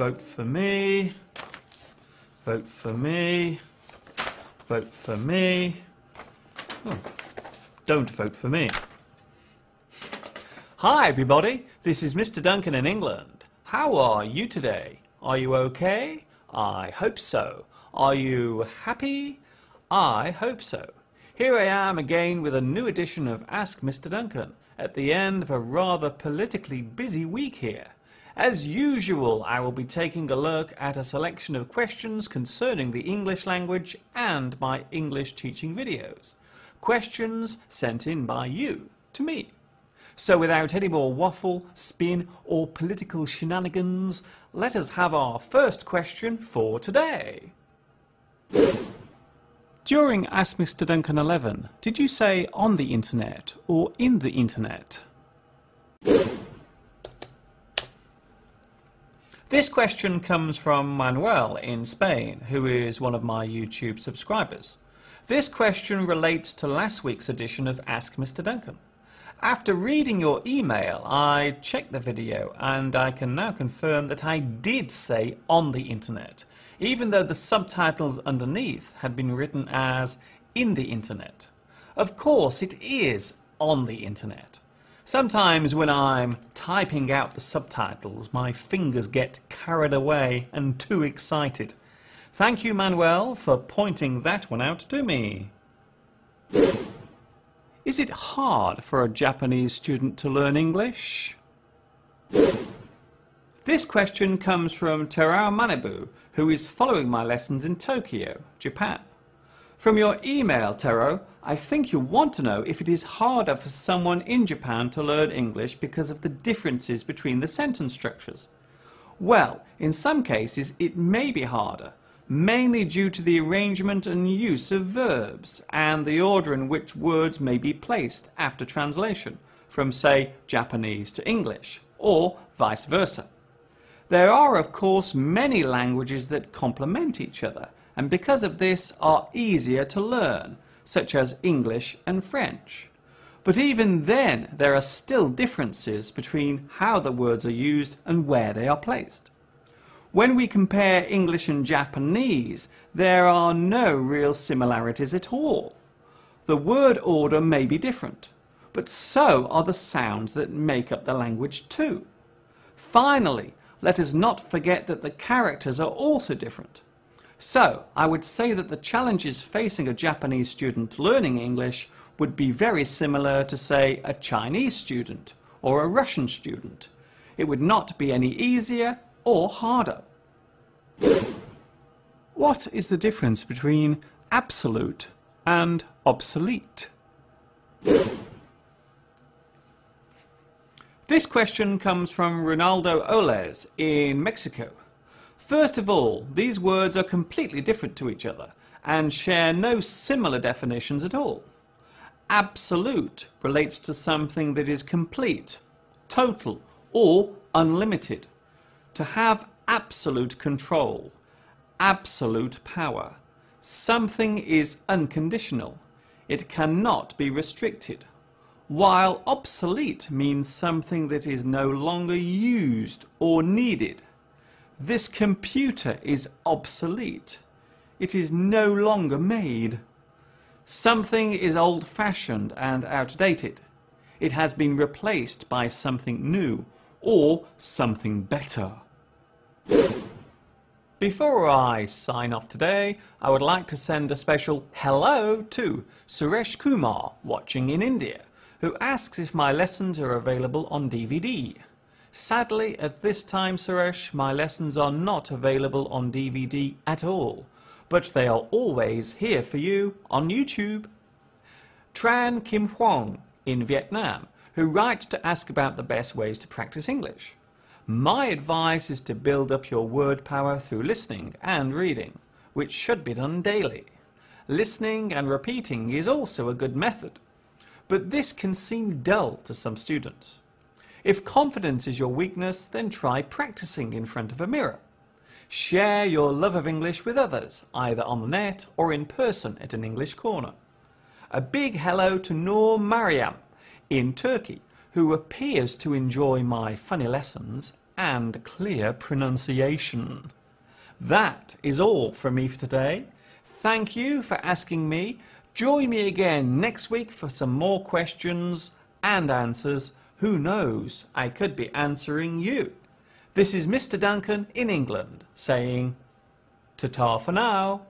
Vote for me. Vote for me. Vote for me. Oh, don't vote for me. Hi everybody, this is Mr Duncan in England. How are you today? Are you okay? I hope so. Are you happy? I hope so. Here I am again with a new edition of Ask Mr Duncan at the end of a rather politically busy week here. As usual, I will be taking a look at a selection of questions concerning the English language and my English teaching videos. Questions sent in by you to me. So without any more waffle, spin or political shenanigans, let us have our first question for today. During Ask Mr Duncan 11, did you say on the internet or in the internet? This question comes from Manuel in Spain, who is one of my YouTube subscribers. This question relates to last week's edition of Ask Mr Duncan. After reading your email, I checked the video and I can now confirm that I did say on the internet, even though the subtitles underneath had been written as in the internet. Of course, it is on the internet. Sometimes when I'm typing out the subtitles, my fingers get carried away and too excited. Thank you, Manuel, for pointing that one out to me. Is it hard for a Japanese student to learn English? This question comes from Terao Manabu, who is following my lessons in Tokyo, Japan. From your email, Tero, I think you want to know if it is harder for someone in Japan to learn English because of the differences between the sentence structures. Well, in some cases it may be harder, mainly due to the arrangement and use of verbs and the order in which words may be placed after translation, from say Japanese to English, or vice versa. There are of course many languages that complement each other, and because of this are easier to learn, such as English and French. But even then there are still differences between how the words are used and where they are placed. When we compare English and Japanese, there are no real similarities at all. The word order may be different, but so are the sounds that make up the language too. Finally, let us not forget that the characters are also different. So, I would say that the challenges facing a Japanese student learning English would be very similar to, say, a Chinese student or a Russian student. It would not be any easier or harder. What is the difference between absolute and obsolete? This question comes from Ronaldo Oles in Mexico. First of all, these words are completely different to each other and share no similar definitions at all. Absolute relates to something that is complete, total, or unlimited. To have absolute control, absolute power. Something is unconditional. It cannot be restricted. While obsolete means something that is no longer used or needed. This computer is obsolete. It is no longer made. Something is old-fashioned and outdated. It has been replaced by something new or something better. Before I sign off today, I would like to send a special hello to Suresh Kumar, watching in India, who asks if my lessons are available on DVD. Sadly, at this time, Suresh, my lessons are not available on DVD at all, but they are always here for you on YouTube. Tran Kim Huang in Vietnam, who writes to ask about the best ways to practice English. My advice is to build up your word power through listening and reading, which should be done daily. Listening and repeating is also a good method, but this can seem dull to some students. If confidence is your weakness, then try practicing in front of a mirror. Share your love of English with others, either on the net or in person at an English corner. A big hello to Noor Mariam in Turkey, who appears to enjoy my funny lessons and clear pronunciation. That is all from me for today. Thank you for asking me. Join me again next week for some more questions and answers. Who knows, I could be answering you. This is Mr Duncan in England saying ta-ta for now.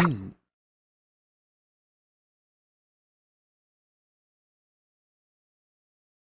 Mm.